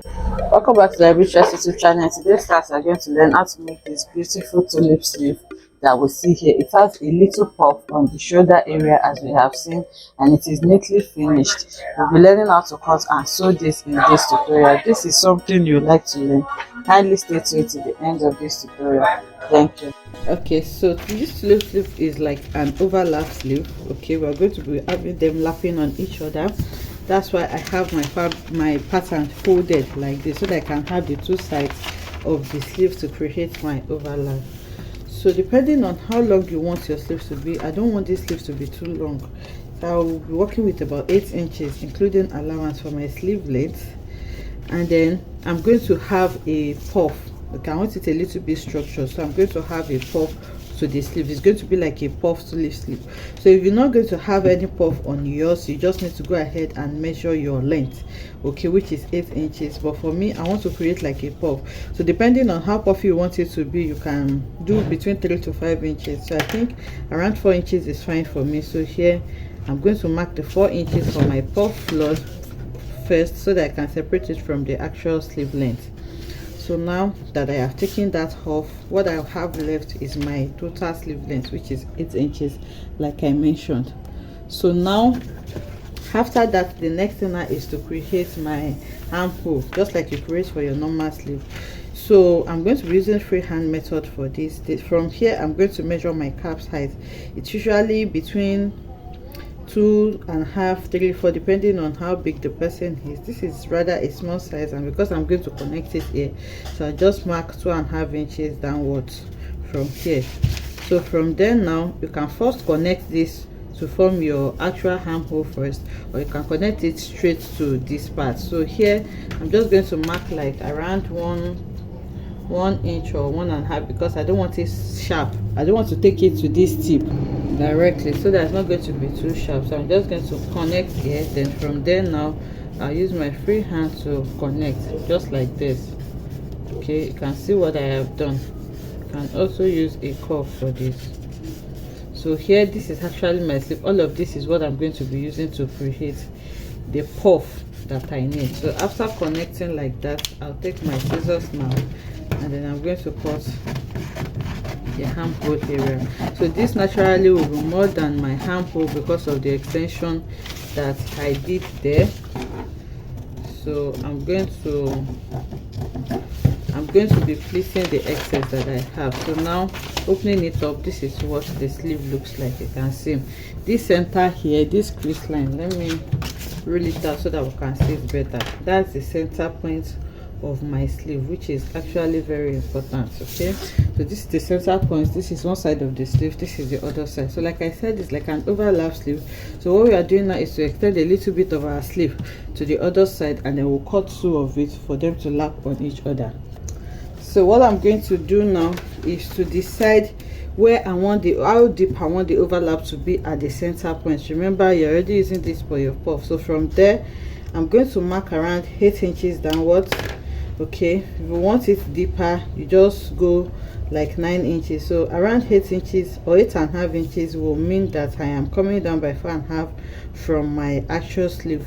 Welcome back to the Arbitrary YouTube channel. Today's class we are going to learn how to make this beautiful tulip sleeve that we see here. It has a little puff on the shoulder area as we have seen, and it is neatly finished. We'll be learning how to cut and sew this in this tutorial. This is something you like to learn. Kindly stay tuned to the end of this tutorial. Thank you. Okay, so this tulip sleeve is like an overlap sleeve. Okay, we're going to be having them lapping on each other. That's why I have my pattern folded like this, so that I can have the two sides of the sleeve to create my overlap. So depending on how long you want your sleeves to be, I don't want this sleeve to be too long, so I'll be working with about 8 inches including allowance for my sleeve length. And then I'm going to have a puff. Okay, I want it a little bit structured, so I'm going to have a puff to the sleeve. It's going to be like a puff sleeve. So if you're not going to have any puff on yours, you just need to go ahead and measure your length, okay, which is 8 inches. But for me, I want to create like a puff, so depending on how puffy you want it to be, you can do between 3 to 5 inches. So I think around 4 inches is fine for me. So here I'm going to mark the 4 inches for my puff floor first, so that I can separate it from the actual sleeve length. So now that I have taken that off, what I have left is my total sleeve length, which is 8 inches like I mentioned. So now after that, the next thing now is to create my armhole, just like you create for your normal sleeve. So I'm going to be using freehand method for this. From here I'm going to measure my cap's height. It's usually between 2.5, 3, 4, depending on how big the person is. This is rather a small size, and because I'm going to connect it here, so I just mark 2.5 inches downwards from here. So from there now, you can first connect this to form your actual armhole first, or you can connect it straight to this part. So here I'm just going to mark like around 1 inch or 1.5, because I don't want it sharp. I don't want to take it to this tip directly, so that's not going to be too sharp. So I'm just going to connect here. Then from there now, I'll use my free hand to connect just like this. Okay, you can see what I have done. You can also use a curve for this. So here, this is actually my sleeve. All of this is what I'm going to be using to create the puff that I need. So after connecting like that, I'll take my scissors now, and then I'm going to cut the armhole area. So this naturally will be more than my armhole because of the extension that I did there. So I'm going to be placing the excess that I have. So now opening it up, this is what the sleeve looks like. You can see this center here, this crease line. Let me roll it out so that we can see it better. That's the center point of my sleeve, which is actually very important. Okay, so this is the center point. This is one side of the sleeve, this is the other side. So like I said, it's like an overlap sleeve. So what we are doing now is to extend a little bit of our sleeve to the other side, and then we'll cut 2 of it for them to lap on each other. So what I'm going to do now is to decide where I want how deep I want the overlap to be at the center point. Remember, you're already using this for your puff. So from there, I'm going to mark around 8 inches downwards. Okay, if you want it deeper, you just go like 9 inches. So around 8 inches or 8.5 inches will mean that I am coming down by 4.5 from my actual sleeve,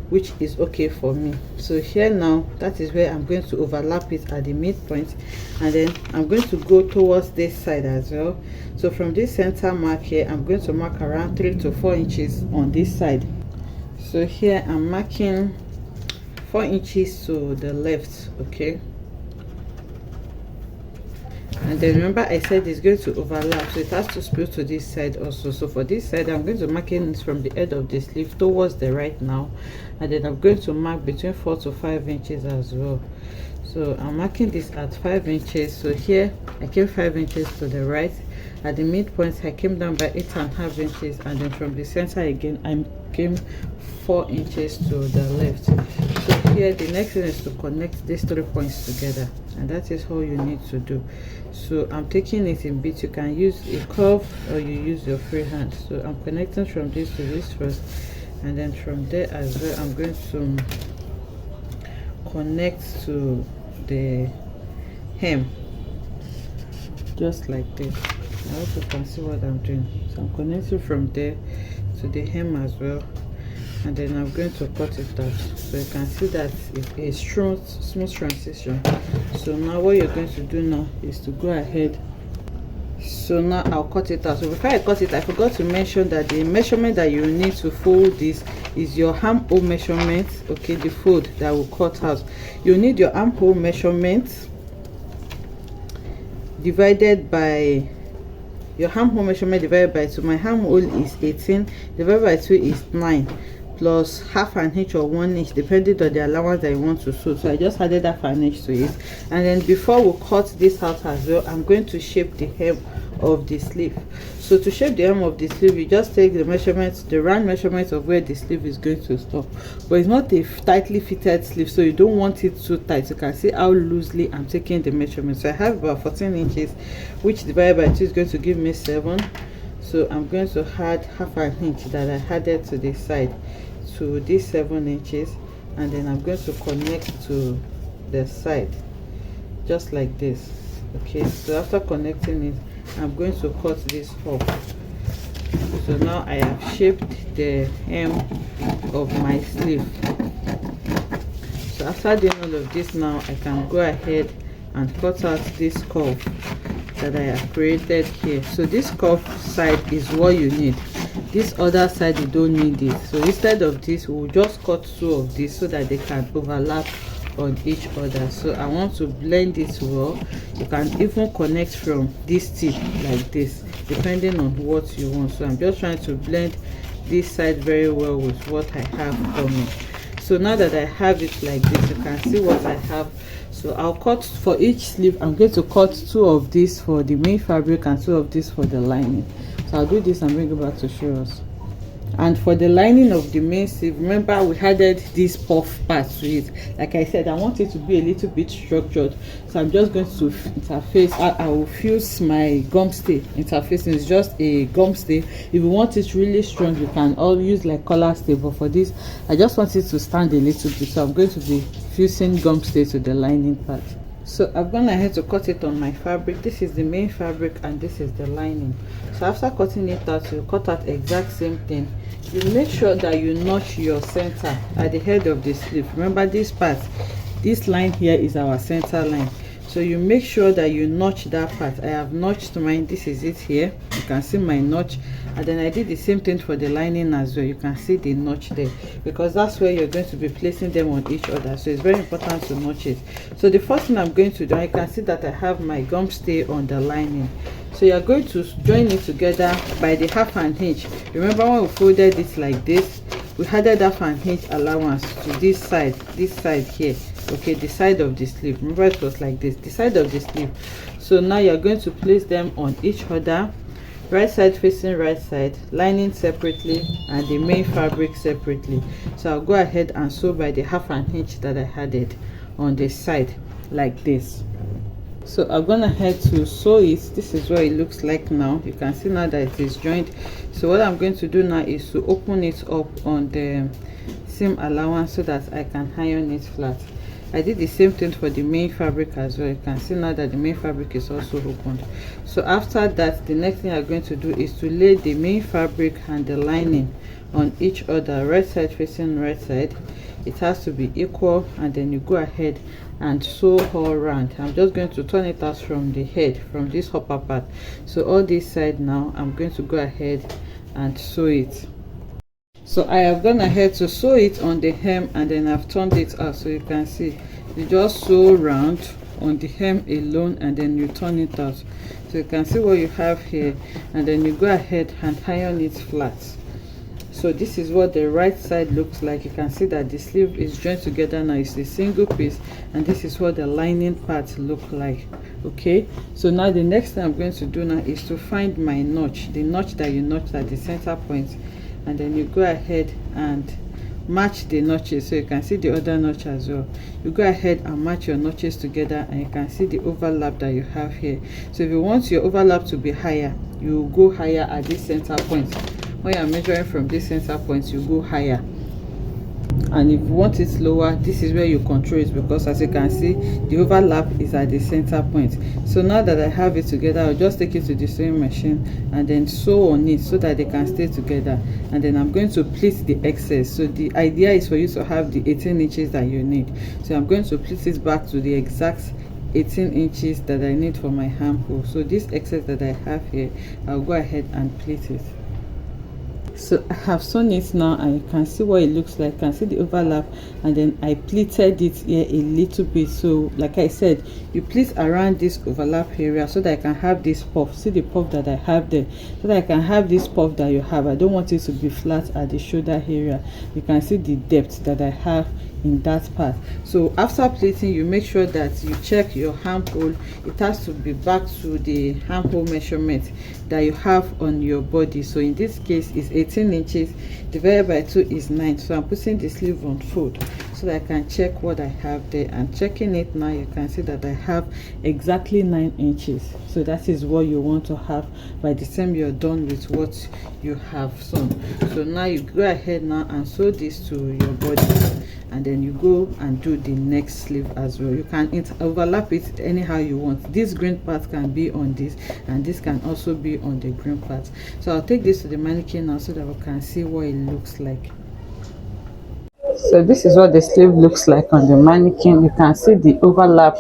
which is okay for me. So here now, that is where I'm going to overlap it at the midpoint, and then I'm going to go towards this side as well. So from this center mark here, I'm going to mark around 3 to 4 inches on this side. So here I'm marking 4 inches to the left. Okay, and then remember I said it's going to overlap, so it has to spill to this side also. So for this side, I'm going to mark it from the edge of the sleeve towards the right now, and then I'm going to mark between 4 to 5 inches as well. So I'm marking this at 5 inches. So here I came 5 inches to the right. At the midpoint, I came down by 8.5 inches, and then from the center again, I came 4 inches to the left. So here the next thing is to connect these 3 points together, and that is all you need to do. So I'm taking it in bits. You can use a curve or you use your free hand. So I'm connecting from this to this first, and then from there as well, I'm going to connect to the hem just like this. I hope you can see what I'm doing. So I'm connecting from there to the hem as well, and then I'm going to cut it out. So you can see that it's a smooth transition. So now what you're going to do now is to go ahead. So now I'll cut it out. So before I cut it, I forgot to mention that the measurement that you need to fold this is your armhole measurement. Okay, the fold that will cut out, you need your armhole measurement divided by your armhole measurement divided by 2. My armhole is 18, divided by 2 is 9, plus half an inch or 1 inch depending on the allowance that you want to sew. So I just added half an inch to it. And then before we cut this out as well, I'm going to shape the hem of the sleeve. So to shape the hem of the sleeve, you just take the measurements, the round measurements of where the sleeve is going to stop. But it's not a tightly fitted sleeve, so you don't want it too tight. You can see how loosely I'm taking the measurements. So I have about 14 inches, which divided by 2 is going to give me 7. So I'm going to add half an inch that I added to the side to these 7 inches, and then I'm going to connect to the side just like this. Okay, so after connecting it, I'm going to cut this off. So now I have shaped the hem of my sleeve. So after doing all of this, now I can go ahead and cut out this curve that I have created here. So this curve side is what you need. This other side you don't need it. So instead of this, we'll just cut 2 of these so that they can overlap on each other. So I want to blend it well. You can even connect from this tip like this depending on what you want. So I'm just trying to blend this side very well with what I have coming. So now that I have it like this, you can see what I have. So I'll cut for each sleeve. I'm going to cut 2 of these for the main fabric and 2 of this for the lining. So I'll do this and bring it back to show us. And for the lining of the main sleeve, remember we added this puff part to it. Like I said, I want it to be a little bit structured, so I'm just going to interface. I will fuse my gum stay interfacing. It's just a gum stay. If you want it really strong, you can all use like collar stay, but for this I just want it to stand a little bit, so I'm going to be fusing gum stay to the lining part. So I've gone ahead to cut it on my fabric. This is the main fabric and this is the lining. So after cutting it out, you cut out exact same thing. You make sure that you notch your center at the head of the sleeve. Remember this part, this line here is our center line. So you make sure that you notch that part. I have notched mine. This is it here. You can see my notch. And then I did the same thing for the lining as well. You can see the notch there, because that's where you're going to be placing them on each other. So it's very important to notch it. So the first thing I'm going to do, I can see that I have my gum stay on the lining. So you're going to join it together by the half an inch. Remember when we folded it like this, we added half an inch allowance to this side here. Okay, the side of the sleeve. Remember it was like this, the side of the sleeve. So now you're going to place them on each other, right side facing right side, lining separately and the main fabric separately. So I'll go ahead and sew by the half an inch that I added on the side like this. So I'm gonna head to sew it. This is what it looks like now. You can see now that it is joined. So what I'm going to do now is to open it up on the seam allowance so that I can iron it flat. I did the same thing for the main fabric as well. You can see now that the main fabric is also opened. So after that, the next thing I'm going to do is to lay the main fabric and the lining on each other, right side facing right side. It has to be equal, and then you go ahead and sew all around. I'm just going to turn it out from the head, from this upper part. So all this side now, I'm going to go ahead and sew it. So I have gone ahead to sew it on the hem, and then I've turned it out. So you can see you just sew round on the hem alone, and then you turn it out. So you can see what you have here, and then you go ahead and iron it flat. So this is what the right side looks like. You can see that the sleeve is joined together now. It's a single piece, and this is what the lining part look like. Okay, so now the next thing I'm going to do now is to find my notch, the notch that you notched at the center point, and then you go ahead and match the notches. So you can see the other notch as well. You go ahead and match your notches together, and you can see the overlap that you have here. So if you want your overlap to be higher, you go higher at this center point. When you're measuring from this center point, you go higher. and if you want it lower, this is where you control it, because as you can see, the overlap is at the center point. So now that I have it together, I'll just take it to the sewing machine and then sew on it so that they can stay together, and then I'm going to pleat the excess. So the idea is for you to have the 18 inches that you need. So I'm going to pleat it back to the exact 18 inches that I need for my armhole. So this excess that I have here, I'll go ahead and pleat it. So I have sewn it now, and you can see what it looks like. You can see the overlap, and then I pleated it here a little bit. So like I said, you pleat around this overlap area so that I can have this puff. See the puff that I have there, so that I can have this puff that you have. I don't want it to be flat at the shoulder area. You can see the depth that I have in that part. So after pleating, you make sure that you check your armhole. It has to be back to the armhole measurement that you have on your body. So in this case, it's 18 inches divided by 2 is 9. So I'm putting the sleeve on fold so that I can check what I have there, and checking it now, you can see that I have exactly 9 inches. So that is what you want to have by the time you're done with what you have sewn. So now you go ahead now and sew this to your body, and then you go and do the next sleeve as well. You can overlap it anyhow you want. This green part can be on this, and this can also be on the green part. So I'll take this to the mannequin now so that we can see what it looks like. So this is what the sleeve looks like on the mannequin. You can see the overlap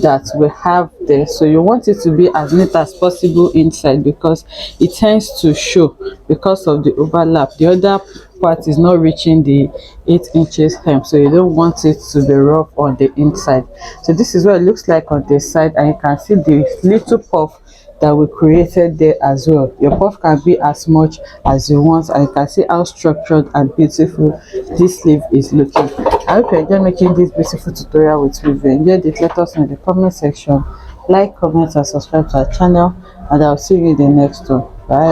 that we have there. So you want it to be as neat as possible inside, because it tends to show because of the overlap. The other part is not reaching the 8 inches hem, so you don't want it to be rough on the inside. So this is what it looks like on this side, and you can see the little puff that we created there as well. Your puff can be as much as you want, and you can see how structured and beautiful this sleeve is looking. I hope you enjoy making this beautiful tutorial with me. If you enjoyed it, let us know in the comment section. Like, comment and subscribe to our channel, and I'll see you in the next one. Bye.